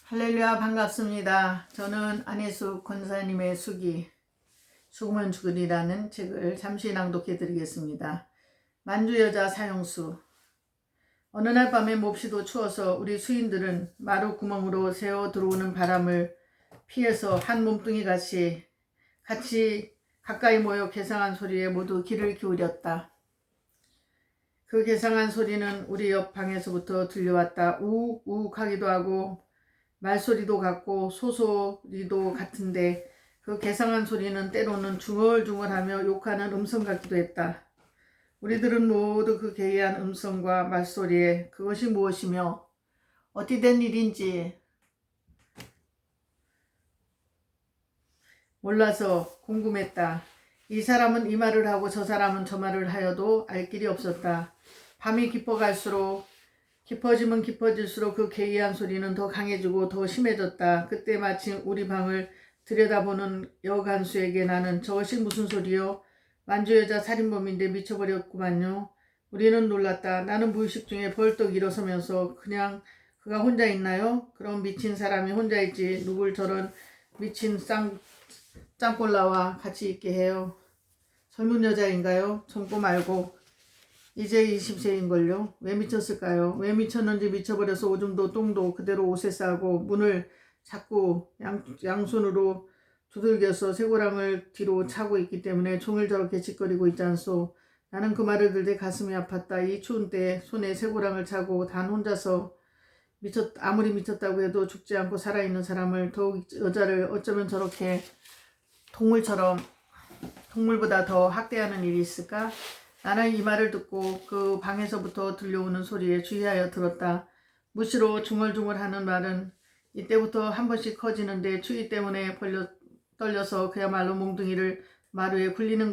할렐루야, 반갑습니다. 저는 안혜숙 권사님의 죽으면 죽으리라는 책을 잠시 낭독해 드리겠습니다. 만주여자 사형수. 어느 날 밤에 몹시도 추워서 우리 수인들은 마루 구멍으로 새어 들어오는 바람을 피해서 한 몸뚱이 같이 가까이 모여 괴상한 소리에 모두 귀를 기울였다. 그 괴상한 소리는 우리 옆 방에서부터 들려왔다. 우욱 하기도 하고 말소리도 같고 소소리도 같은데 그 괴상한 소리는 때로는 중얼중얼하며 욕하는 음성 같기도 했다. 우리들은 모두 그 괴이한 음성과 말소리에 그것이 무엇이며 어찌 된 일인지 몰라서 궁금했다. 이 사람은 이 말을 하고 저 사람은 저 말을 하여도 알 길이 없었다. 밤이 깊어지면 깊어질수록 그 괴이한 소리는 더 강해지고 더 심해졌다. 그때 마침 우리 방을 들여다보는 여간수에게 나는 저것이 무슨 소리요? 만주여자 살인범인데 미쳐버렸구만요. 우리는 놀랐다. 나는 무의식 중에 벌떡 일어서면서 그냥 그가 혼자 있나요? 그럼 미친 사람이 혼자 있지 누굴 저런 미친 짱꼴라와 같이 있게 해요. 젊은 여자인가요? 젊고 말고 이제 20세인걸요. 왜 미쳤을까요? 왜 미쳤는지 미쳐버려서 오줌도 똥도 그대로 옷에 싸고 문을 자꾸 양손으로 두들겨서 쇠고랑을 뒤로 차고 있기 때문에 종을 저렇게 짓거리고 있지 않소. 나는 그 말을 들을 때 가슴이 아팠다. 이 추운 때 손에 쇠고랑을 차고 단 혼자서 아무리 미쳤다고 해도 죽지 않고 살아있는 사람을, 더욱 여자를 어쩌면 저렇게 동물보다 더 학대하는 일이 있을까? 나는 이 말을 듣고 그 방에서부터 들려오는 소리에 주의하여 들었다. 무시로 중얼중얼하는 말은 이때부터 한 번씩 커지는데 추위 때문에 떨려서 그야말로 몽둥이를 마루에 굴리는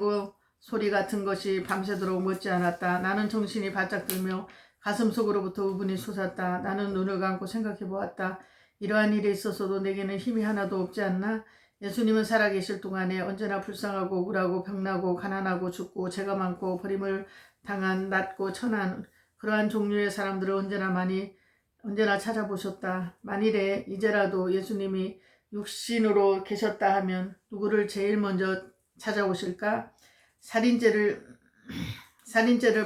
소리 같은 것이 밤새도록 멎지 않았다. 나는 정신이 바짝 들며 가슴속으로부터 우분이 솟았다. 나는 눈을 감고 생각해 보았다. 이러한 일에 있어서도 내게는 힘이 하나도 없지 않나? 예수님은 살아계실 동안에 언제나 불쌍하고 억울하고 병나고 가난하고 죽고 죄가 많고 버림을 당한 낮고 천한 그러한 종류의 사람들을 언제나 찾아보셨다. 만일에 이제라도 예수님이 육신으로 계셨다 하면 누구를 제일 먼저 찾아오실까? 살인죄를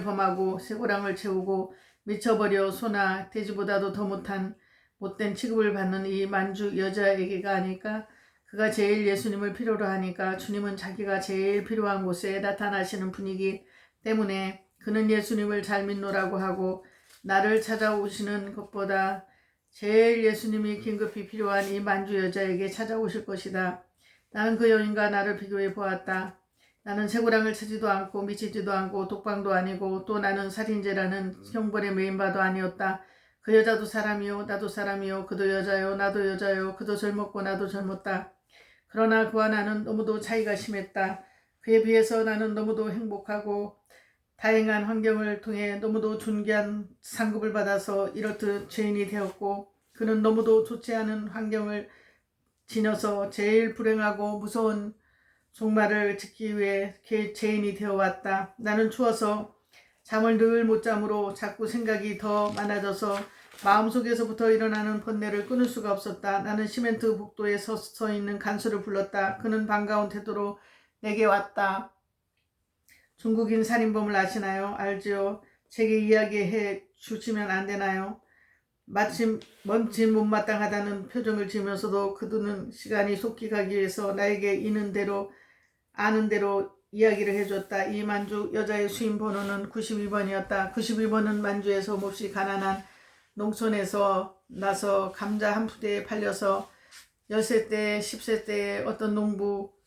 범하고 쇠고랑을 채우고 미쳐버려 소나 돼지보다도 더 못된 취급을 받는 이 만주 여자에게가 아닐까? 그가 제일 예수님을 필요로 하니까 주님은 자기가 제일 필요한 곳에 나타나시는 분이기 때문에 그는 예수님을 잘 믿노라고 하고 나를 찾아오시는 것보다 제일 예수님이 긴급히 필요한 이 만주 여자에게 찾아오실 것이다. 나는 그 여인과 나를 비교해 보았다. 나는 쇠고랑을 차지도 않고 미치지도 않고 독방도 아니고 또 나는 살인죄라는 형벌에 메인바도 아니었다. 그 여자도 사람이요 나도 사람이요 그도 여자요 나도 여자요 그도 젊었고 나도 젊었다. 그러나 그와 나는 너무도 차이가 심했다. 그에 비해서 나는 너무도 행복하고 다양한 환경을 통해 너무도 존귀한 상급을 받아서 이렇듯 죄인이 되었고 그는 너무도 좋지 않은 환경을 지녀서 제일 불행하고 무서운 종말을 짓기 위해 죄인이 되어왔다. 나는 추워서 잠을 늘 못 잠으로 자꾸 생각이 더 많아져서 마음속에서부터 일어나는 번뇌를 끊을 수가 없었다. 나는 시멘트 복도에 서 있는 간수를 불렀다. 그는 반가운 태도로 내게 왔다. 중국인 살인범을 아시나요? 알지요. 제게 이야기해 주시면 안 되나요? 마침 먼지 못마땅하다는 표정을 지으면서도 그들은 시간이 속히 가기 위해서 나에게 아는 대로 이야기를 해줬다. 이 만주 여자의 수임 번호는 92번이었다. 92번은 만주에서 몹시 가난한 농촌에서 나서 감자 한 푸대에 팔려서 10세 때 10세 때 어떤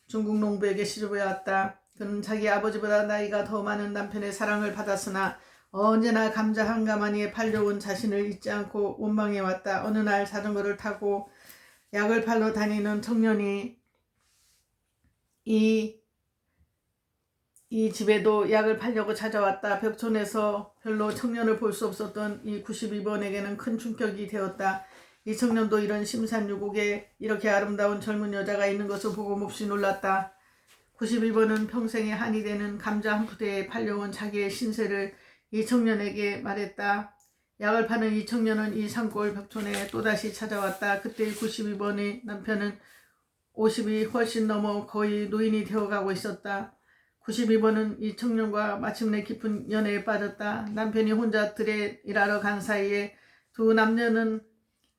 중국 농부에게 시집해 왔다. 그는 자기 아버지보다 나이가 더 많은 남편의 사랑을 받았으나 언제나 감자 한 가마니에 팔려온 자신을 잊지 않고 원망해 왔다. 어느 날 자전거를 타고 약을 팔러 다니는 청년이 이 집에도 약을 팔려고 찾아왔다. 벽촌에서 별로 청년을 볼 수 없었던 이 92번에게는 큰 충격이 되었다. 이 청년도 이런 심산유곡에 이렇게 아름다운 젊은 여자가 있는 것을 보고 몹시 놀랐다. 91번은 평생에 한이 되는 감자 한 푸대에 팔려온 자기의 신세를 이 청년에게 말했다. 약을 파는 이 청년은 이 산골 벽촌에 또다시 찾아왔다. 그때 92번의 남편은 50이 훨씬 넘어 거의 노인이 되어가고 있었다. 92번은 이 청년과 마침내 깊은 연애에 빠졌다. 남편이 혼자 들에 일하러 간 사이에 두 남녀는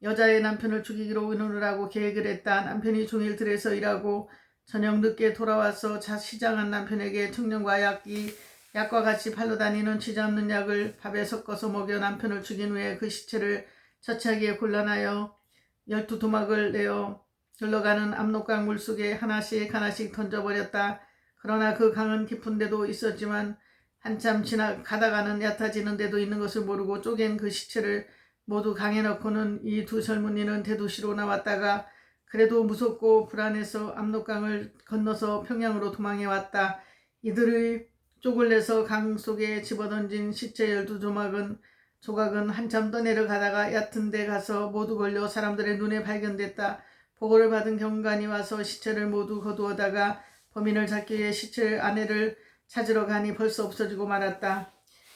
여자의 남편을 죽이기로 의논을 하고 계획을 했다. 남편이 종일 들에서 일하고 저녁 늦게 돌아와서 시장한 남편에게 청년과 약과 같이 팔러 다니는 쥐지 없는 약을 밥에 섞어서 먹여 남편을 죽인 후에 그 시체를 처치하기에 곤란하여 12토막을 내어 흘러가는 압록강 물속에 하나씩 던져버렸다. 그러나 그 강은 깊은 데도 있었지만 한참 가다가는 얕아지는 데도 있는 것을 모르고 쪼갠 그 시체를 모두 강에 넣고는 이 두 젊은이는 대도시로 나왔다가 그래도 무섭고 불안해서 압록강을 건너서 평양으로 도망해왔다. 이들의 쪽을 내서 강 속에 집어던진 시체 12조각은 한참 떠내려가다가 얕은 데 가서 모두 걸려 사람들의 눈에 발견됐다. 보고를 받은 경관이 와서 시체를 모두 거두어다가 범인을 잡기 위해 시체 아내를 찾으러 가니 벌써 없어지고 말았다.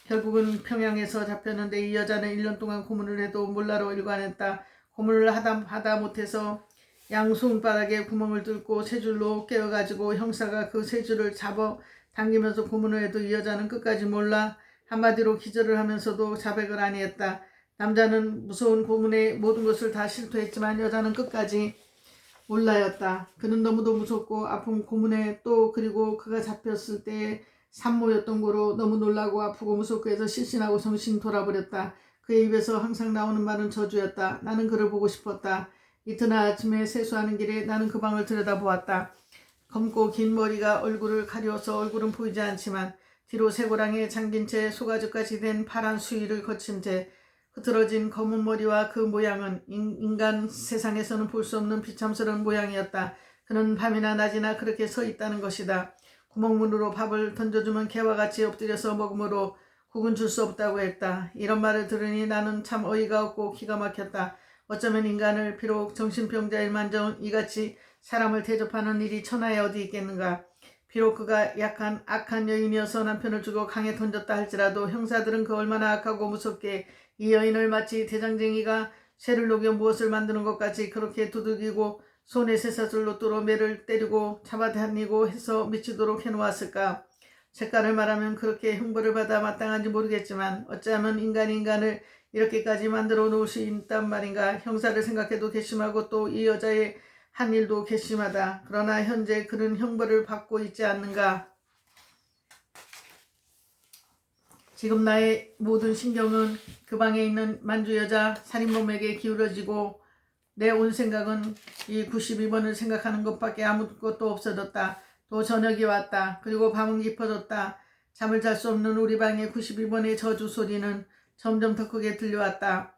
결국은 평양에서 잡혔는데 이 여자는 1년 동안 고문을 해도 몰라로 일관했다. 고문을 하다 못해서 양손바닥에 구멍을 뚫고 세 줄로 깨어가지고 형사가 그 세 줄을 잡아 당기면서 고문을 해도 이 여자는 끝까지 몰라. 한마디로 기절을 하면서도 자백을 아니했다. 남자는 무서운 고문의 모든 것을 다 실토했지만 여자는 끝까지 몰라였다. 그는 너무도 무섭고 아픈 고문에 또 그리고 그가 잡혔을 때의 산모였던 거로 너무 놀라고 아프고 무섭고 해서 실신하고 정신 돌아버렸다. 그의 입에서 항상 나오는 말은 저주였다. 나는 그를 보고 싶었다. 이튿날 아침에 세수하는 길에 나는 그 방을 들여다보았다. 검고 긴 머리가 얼굴을 가려서 얼굴은 보이지 않지만 뒤로 쇠고랑에 잠긴 채 소가죽까지 된 파란 수의를 거친 채 흐트러진 검은 머리와 그 모양은 인간 세상에서는 볼 수 없는 비참스러운 모양이었다. 그는 밤이나 낮이나 그렇게 서 있다는 것이다. 구멍문으로 밥을 던져주면 개와 같이 엎드려서 먹으므로 국은 줄 수 없다고 했다. 이런 말을 들으니 나는 참 어이가 없고 기가 막혔다. 어쩌면 인간을 비록 정신병자일만정 이같이 사람을 대접하는 일이 천하에 어디 있겠는가. 비록 그가 약한 악한 여인이어서 남편을 주고 강에 던졌다 할지라도 형사들은 그 얼마나 악하고 무섭게 이 여인을 마치 대장쟁이가 쇠를 녹여 무엇을 만드는 것 같이 그렇게 두들기고 손에 쇠사슬로 뚫어 매를 때리고 잡아다니고 해서 미치도록 해놓았을까. 색깔을 말하면 그렇게 형벌을 받아 마땅한지 모르겠지만 어찌하면 인간이 인간을 이렇게까지 만들어 놓을 수 있단 말인가. 형사를 생각해도 괘씸하고 또 이 여자의 한 일도 괘씸하다. 그러나 현재 그는 형벌을 받고 있지 않는가. 지금 나의 모든 신경은 그 방에 있는 만주 여자 살인범에게 기울어지고 내 온 생각은 이 92번을 생각하는 것밖에 아무것도 없어졌다. 또 저녁이 왔다. 그리고 밤은 깊어졌다. 잠을 잘 수 없는 우리 방의 92번의 저주 소리는 점점 더 크게 들려왔다.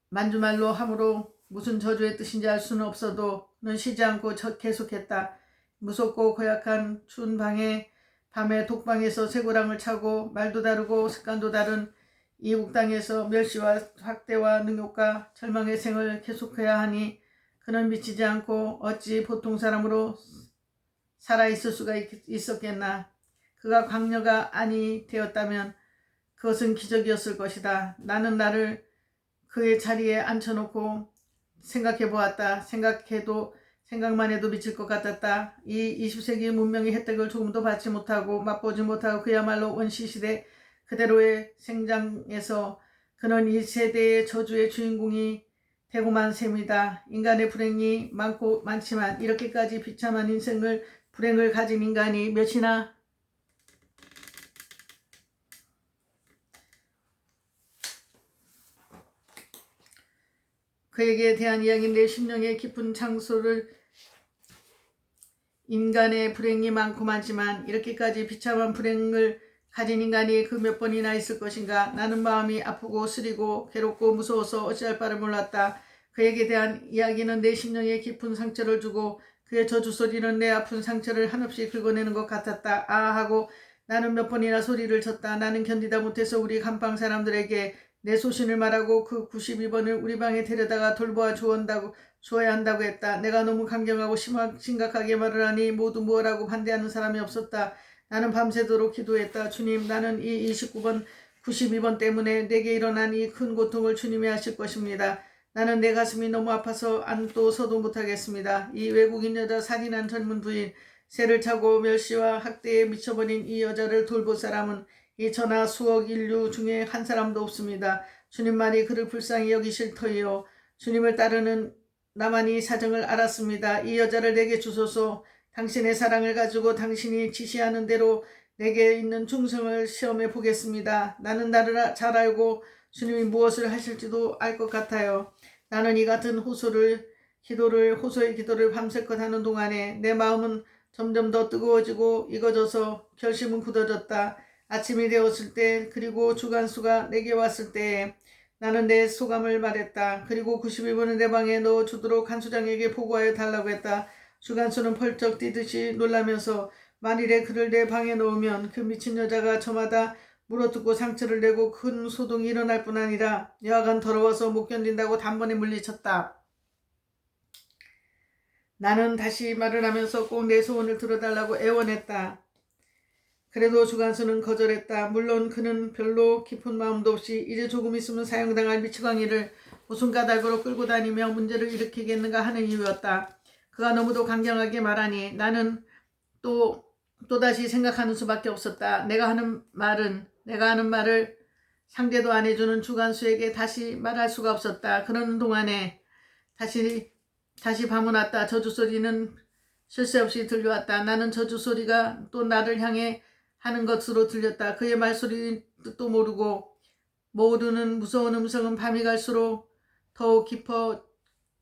만주말로 함으로 무슨 저주의 뜻인지 알 수는 없어도 는 쉬지 않고 계속했다. 무섭고 고약한 추운 밤에 독방에서 쇠고랑을 차고 말도 다르고 습관도 다른 이 옥당에서 멸시와 학대와 능욕과 절망의 생을 계속해야 하니 그는 미치지 않고 어찌 보통 사람으로 살아있을 수가 있었겠나. 그가 광녀가 아니 되었다면 그것은 기적이었을 것이다. 나는 나를 그의 자리에 앉혀놓고 생각해보았다. 생각만 해도 미칠 것 같았다. 이 20세기 문명의 혜택을 조금도 받지 못하고 맛보지 못하고 그야말로 원시시대 그대로의 생장에서 그는 이 세대의 저주의 주인공이 되고만 셈이다. 인간의 불행이 많지만 이렇게까지 비참한 불행을 가진 인간이 몇이나 그에게 대한 이야기는 내 심령의 깊은 장소를 인간의 불행이 많고 많지만 이렇게까지 비참한 불행을 가진 인간이 그 몇 번이나 있을 것인가. 나는 마음이 아프고 쓰리고 괴롭고 무서워서 어찌할 바를 몰랐다. 그에게 대한 이야기는 내 심령에 깊은 상처를 주고 그의 저주 소리는 내 아픈 상처를 한없이 긁어내는 것 같았다. 아 하고 나는 몇 번이나 소리를 쳤다. 나는 견디다 못해서 우리 감방 사람들에게 내 소신을 말하고 그 92번을 우리 방에 데려다가 돌보아 주어야 한다고 했다. 내가 너무 강경하고 심각하게 말을 하니 모두 뭐라고 반대하는 사람이 없었다. 나는 밤새도록 기도했다. 주님, 나는 이 29번 92번 때문에 내게 일어난 이 큰 고통을 주님이 하실 것입니다. 나는 내 가슴이 너무 아파서 앉도 서도 못하겠습니다. 이 외국인 여자 살인한 젊은 부인, 새를 차고 멸시와 학대에 미쳐버린 이 여자를 돌볼 사람은 이 천하 수억 인류 중에 한 사람도 없습니다. 주님만이 그를 불쌍히 여기실 터이요. 주님을 따르는 나만이 사정을 알았습니다. 이 여자를 내게 주소서. 당신의 사랑을 가지고 당신이 지시하는 대로 내게 있는 충성을 시험해 보겠습니다. 나는 나를 잘 알고 주님이 무엇을 하실지도 알 것 같아요. 나는 이 같은 호소의 기도를 밤새껏 하는 동안에 내 마음은 점점 더 뜨거워지고 익어져서 결심은 굳어졌다. 아침이 되었을 때 그리고 주간수가 내게 왔을 때에 나는 내 소감을 말했다. 그리고 92분을 내 방에 넣어주도록 간수장에게 보고하여 달라고 했다. 주간수는 펄쩍 뛰듯이 놀라면서 만일에 그를 내 방에 넣으면 그 미친 여자가 저마다 물어뜯고 상처를 내고 큰 소동이 일어날 뿐 아니라 여하간 더러워서 못 견딘다고 단번에 물리쳤다. 나는 다시 말을 하면서 꼭 내 소원을 들어달라고 애원했다. 그래도 주간수는 거절했다. 물론 그는 별로 깊은 마음도 없이 이제 조금 있으면 사형당할 미치광이를 무슨 까닭으로 끌고 다니며 문제를 일으키겠는가 하는 이유였다. 그가 너무도 강경하게 말하니 나는 또다시 생각하는 수밖에 없었다. 내가 하는 말을 상대도 안 해주는 주간수에게 다시 말할 수가 없었다. 그러는 동안에 다시 밤은 왔다. 저주소리는 쉴 새 없이 들려왔다. 나는 저주소리가 또 나를 향해 하는 것으로 들렸다. 그의 말소리 뜻도 모르는 무서운 음성은 밤이 갈수록 더욱 깊어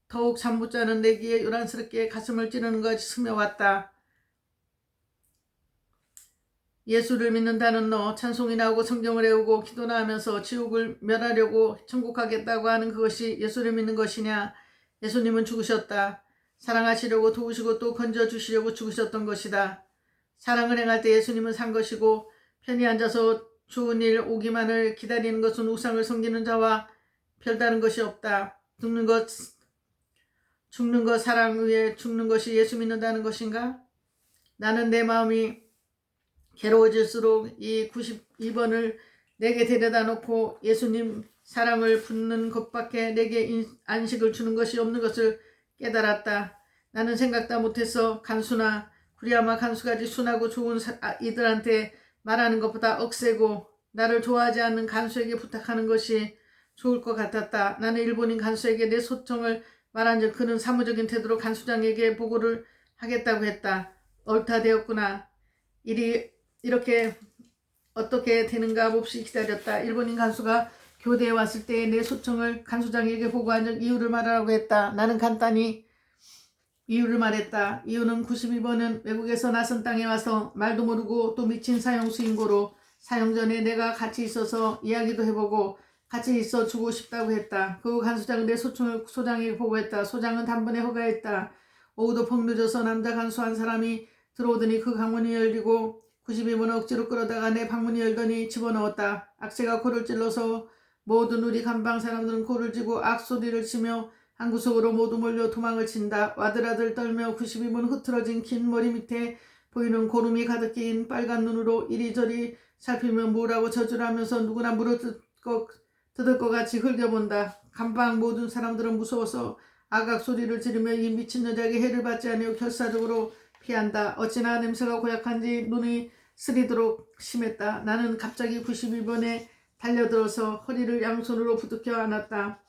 더욱 잠 못 자는 내 귀에 요란스럽게 가슴을 찌르는 것이 스며왔다. 예수를 믿는다는 너, 찬송이나 하고 성경을 외우고 기도나 하면서 지옥을 멸하려고 천국하겠다고 하는 그것이 예수를 믿는 것이냐? 예수님은 죽으셨다. 사랑하시려고 도우시고 또 건져주시려고 죽으셨던 것이다. 사랑을 행할 때 예수님은 산 것이고 편히 앉아서 좋은 일 오기만을 기다리는 것은 우상을 섬기는 자와 별다른 것이 없다. 죽는 것 사랑 위에 죽는 것이 예수 믿는다는 것인가? 나는 내 마음이 괴로워질수록 이 92번을 내게 데려다 놓고 예수님 사랑을 붓는 것밖에 내게 안식을 주는 것이 없는 것을 깨달았다. 나는 생각도 못해서 간수나 그리야마 간수같이 순하고 좋은 이들한테 말하는 것보다 억세고 나를 좋아하지 않는 간수에게 부탁하는 것이 좋을 것 같았다. 나는 일본인 간수에게 내 소청을 말한 즉 그는 사무적인 태도로 간수장에게 보고를 하겠다고 했다. 옳다 되었구나. 일이 이렇게 어떻게 되는가 몹시 기다렸다. 일본인 간수가 교대에 왔을 때 내 소청을 간수장에게 보고한 즉 이유를 말하라고 했다. 나는 간단히 이유를 말했다. 이유는 92번은 외국에서 낯선 땅에 와서 말도 모르고 또 미친 사형수인고로 사형 전에 내가 같이 있어서 이야기도 해보고 같이 있어 주고 싶다고 했다. 그 간수장은 내 소청을 소장에게 보고했다. 소장은 단번에 허가했다. 오후도 펑 늦어서 남자 간수 한 사람이 들어오더니 그 강문이 열리고 92번은 억지로 끌어다가 내 방문이 열더니 집어넣었다. 악새가 코를 찔러서 모든 우리 간방 사람들은 코를 쥐고 악소리를 치며 한 구석으로 모두 몰려 도망을 친다. 와들와들 떨며 92번 흐트러진 긴 머리 밑에 보이는 고름이 가득 낀 빨간 눈으로 이리저리 살피며 뭐라고 저주를 하면서 누구나 물어뜯을 것 같이 흘겨본다. 간방 모든 사람들은 무서워서 아각 소리를 지르며 이 미친 여자에게 해를 받지 않으려 결사적으로 피한다. 어찌나 냄새가 고약한지 눈이 쓰리도록 심했다. 나는 갑자기 92번에 달려들어서 허리를 양손으로 부둥켜 안았다.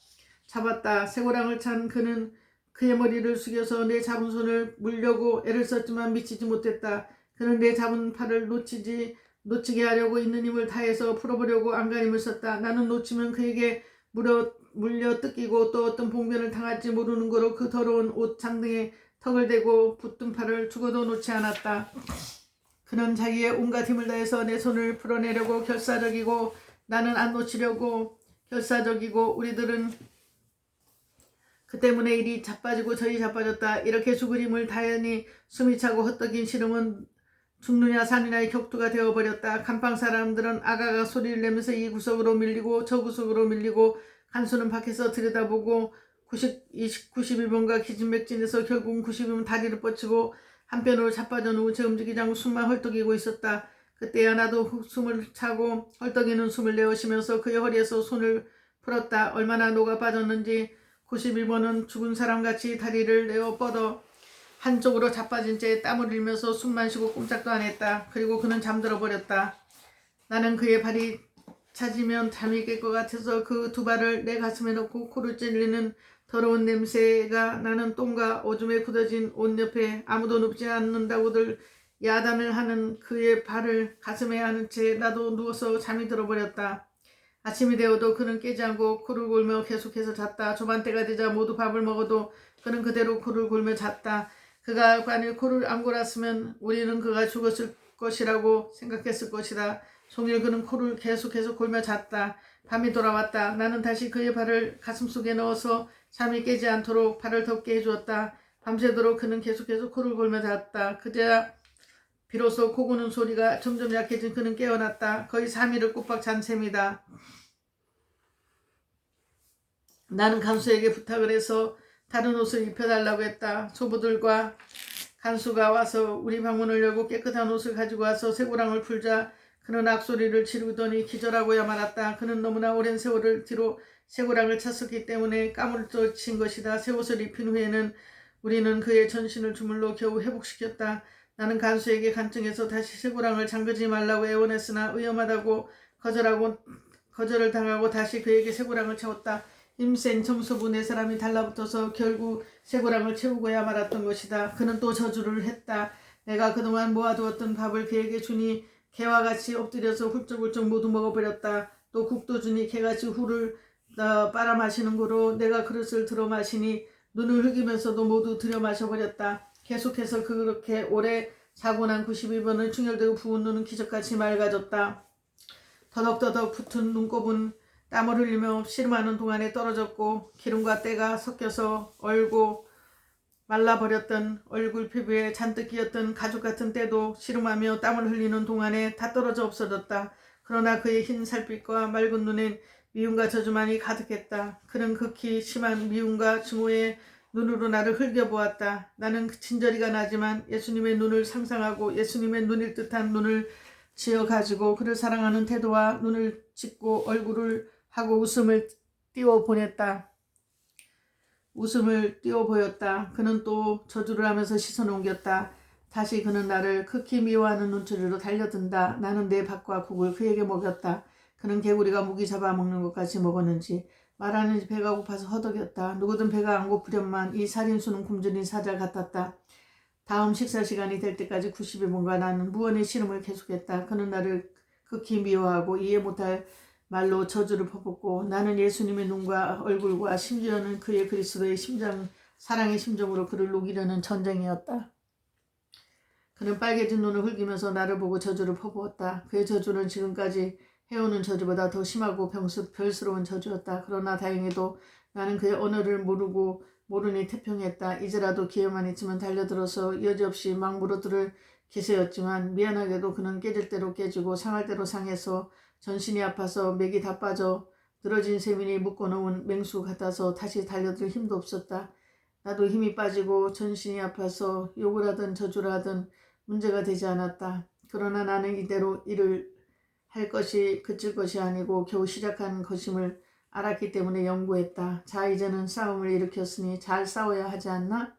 잡았다. 쇠고랑을 찬 그는 그의 머리를 숙여서 내 잡은 손을 물려고 애를 썼지만 미치지 못했다. 그는 내 잡은 팔을 놓치게 하려고 있는 힘을 다해서 풀어보려고 안간힘을 썼다. 나는 놓치면 그에게 물려 뜯기고 또 어떤 봉변을 당할지 모르는 거로 그 더러운 옷 장등에 턱을 대고 붙든 팔을 죽어도 놓지 않았다. 그는 자기의 온갖 힘을 다해서 내 손을 풀어내려고 결사적이고 나는 안 놓치려고 결사적이고 우리들은 그 때문에 이리 자빠지고 저리 자빠졌다. 이렇게 죽을 힘을 다하니 숨이 차고 헛떡인 시름은 죽느냐 사느냐의 격투가 되어버렸다. 간방 사람들은 아가가 소리를 내면서 이 구석으로 밀리고 저 구석으로 밀리고 간수는 밖에서 들여다보고 91번가 기진맥진해서 결국은 92번 다리를 뻗치고 한편으로 자빠져 누운 채 움직이지 않고 숨만 헐떡이고 있었다. 그때야 나도 숨을 차고 헐떡이는 숨을 내쉬면서 그의 허리에서 손을 풀었다. 얼마나 녹아 빠졌는지 91번은 죽은 사람같이 다리를 내어 뻗어 한쪽으로 자빠진 채 땀을 흘리면서 숨만 쉬고 꼼짝도 안 했다. 그리고 그는 잠들어 버렸다. 나는 그의 발이 차지면 잠이 깰 것 같아서 그 두 발을 내 가슴에 넣고 코를 찔리는 더러운 냄새가 나는 똥과 오줌에 굳어진 옷 옆에 아무도 눕지 않는다고들 야단을 하는 그의 발을 가슴에 안은 채 나도 누워서 잠이 들어버렸다. 아침이 되어도 그는 깨지 않고 코를 골며 계속해서 잤다. 조반때가 되자 모두 밥을 먹어도 그는 그대로 코를 골며 잤다. 그가 만일 코를 안 골았으면 우리는 그가 죽었을 것이라고 생각했을 것이다. 종일 그는 코를 계속해서 골며 잤다. 밤이 돌아왔다. 나는 다시 그의 발을 가슴속에 넣어서 잠이 깨지 않도록 발을 덮게 해주었다. 밤새도록 그는 계속해서 코를 골며 잤다. 그제야 비로소 코 고는 소리가 점점 약해진 그는 깨어났다. 거의 3일을 꼬박 잔 셈이다. 나는 간수에게 부탁을 해서 다른 옷을 입혀달라고 했다. 소부들과 간수가 와서 우리 방문을 열고 깨끗한 옷을 가지고 와서 쇠고랑을 풀자 그는 악소리를 지르더니 기절하고야 말았다. 그는 너무나 오랜 세월을 뒤로 쇠고랑을 찼었기 때문에 까무러친 것이다. 새 옷을 입힌 후에는 우리는 그의 전신을 주물러 겨우 회복시켰다. 나는 간수에게 간청해서 다시 쇠고랑을 잠그지 말라고 애원했으나 위험하다고 거절을 당하고 다시 그에게 쇠고랑을 채웠다. 힘센 점수부 네 사람이 달라붙어서 결국 쇠고랑을 채우고야 말았던 것이다. 그는 또 저주를 했다. 내가 그동안 모아두었던 밥을 그에게 주니 개와 같이 엎드려서 훌쩍훌쩍 모두 먹어버렸다. 또 국도 주니 개같이 후를 빨아 마시는 거로 내가 그릇을 들어 마시니 눈을 흘기면서도 모두 들여 마셔버렸다. 계속해서 그렇게 오래 자고 난 91번은 충혈되고 부은 눈은 기적같이 맑아졌다. 더덕더덕 붙은 눈곱은 땀을 흘리며 씨름하는 동안에 떨어졌고 기름과 때가 섞여서 얼고 말라버렸던 얼굴 피부에 잔뜩 끼었던 가죽같은 때도 씨름하며 땀을 흘리는 동안에 다 떨어져 없어졌다. 그러나 그의 흰 살빛과 맑은 눈엔 미움과 저주만이 가득했다. 그는 극히 심한 미움과 증오의 눈으로 나를 흘겨보았다. 나는 친절이가 나지만 예수님의 눈을 상상하고 예수님의 눈일 듯한 눈을 지어가지고 그를 사랑하는 태도와 눈을 짓고 얼굴을 하고 웃음을 띄워 보였다. 그는 또 저주를 하면서 시선을 옮겼다. 다시 그는 나를 극히 미워하는 눈초리로 달려든다. 나는 내 밥과 국을 그에게 먹였다. 그는 개구리가 모기 잡아먹는 것 같이 먹었는지 말하는지 배가 고파서 허덕였다. 누구든 배가 안 고프련만 이 살인수는 굶주린 사자 같았다. 다음 식사 시간이 될 때까지 90일본가 나는 무언의 씨름을 계속했다. 그는 나를 극히 미워하고 이해 못할 말로 저주를 퍼붓고 나는 예수님의 눈과 얼굴과 심지어는 그의 그리스도의 사랑의 심정으로 그를 녹이려는 전쟁이었다. 그는 빨개진 눈을 흘기면서 나를 보고 저주를 퍼부었다. 그의 저주는 지금까지 해오는 저주보다 더 심하고 별스러운 저주였다. 그러나 다행히도 나는 그의 언어를 모르니 태평했다. 이제라도 기회만 있으면 달려들어서 여지없이 막 물어들을 기세였지만 미안하게도 그는 깨질 대로 깨지고 상할 대로 상해서 전신이 아파서 맥이 다 빠져 늘어진 세민이 묶어놓은 맹수 같아서 다시 달려들 힘도 없었다. 나도 힘이 빠지고 전신이 아파서 욕을 하든 저주를 하든 문제가 되지 않았다. 그러나 나는 이대로 일을 할 것이 그칠 것이 아니고 겨우 시작한 것임을 알았기 때문에 연구했다. 자, 이제는 싸움을 일으켰으니 잘 싸워야 하지 않나?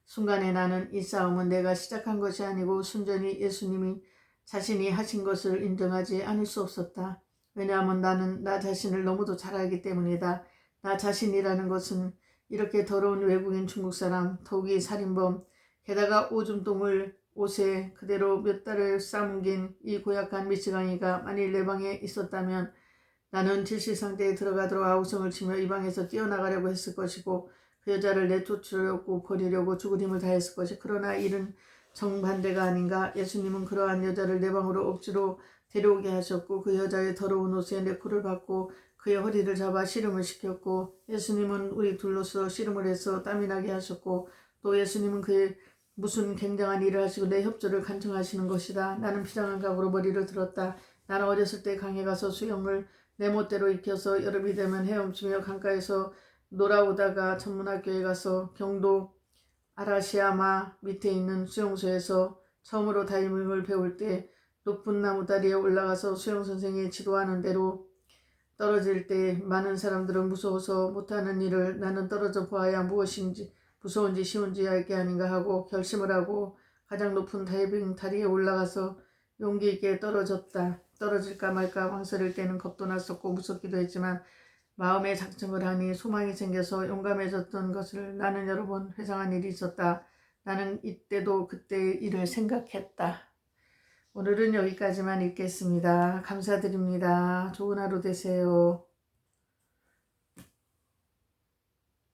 순간에 나는 이 싸움은 내가 시작한 것이 아니고 순전히 예수님이 자신이 하신 것을 인정하지 않을 수 없었다. 왜냐하면 나는 나 자신을 너무도 잘 알기 때문이다. 나 자신이라는 것은 이렇게 더러운 외국인 중국 사람, 더욱이 살인범, 게다가 오줌똥을 옷에 그대로 몇 달을 싸뭉긴 이 고약한 미치광이가 만일 내 방에 있었다면 나는 질식상태에 들어가도록 아우성을 치며 이 방에서 뛰어나가려고 했을 것이고 그 여자를 내쫓으려고 버리려고 죽을 힘을 다했을 것이. 그러나 이는 정반대가 아닌가. 예수님은 그러한 여자를 내 방으로 억지로 데려오게 하셨고 그 여자의 더러운 옷에 내 코를 박고 그의 허리를 잡아 씨름을 시켰고 예수님은 우리 둘로서 씨름을 해서 땀이 나게 하셨고 또 예수님은 그의 무슨 굉장한 일을 하시고 내 협조를 간청하시는 것이다. 나는 비장한 각오로 머리를 들었다. 나는 어렸을 때 강에 가서 수영을 내 멋대로 익혀서 여름이 되면 헤엄치며 강가에서 놀아오다가 전문학교에 가서 경도 아라시야마 밑에 있는 수용소에서 처음으로 다이빙을 배울 때 높은 나무다리에 올라가서 수영선생이 지도하는 대로 떨어질 때 많은 사람들은 무서워서 못하는 일을 나는 떨어져 보아야 무엇인지 무서운지 쉬운지 알게 아닌가 하고 결심을 하고 가장 높은 다이빙 다리에 올라가서 용기 있게 떨어졌다. 떨어질까 말까 망설일 때는 겁도 났었고 무섭기도 했지만 마음에 작정을 하니 소망이 생겨서 용감해졌던 것을 나는 여러 번 회상한 일이 있었다. 나는 이때도 그때의 일을 생각했다. 오늘은 여기까지만 읽겠습니다. 감사드립니다. 좋은 하루 되세요.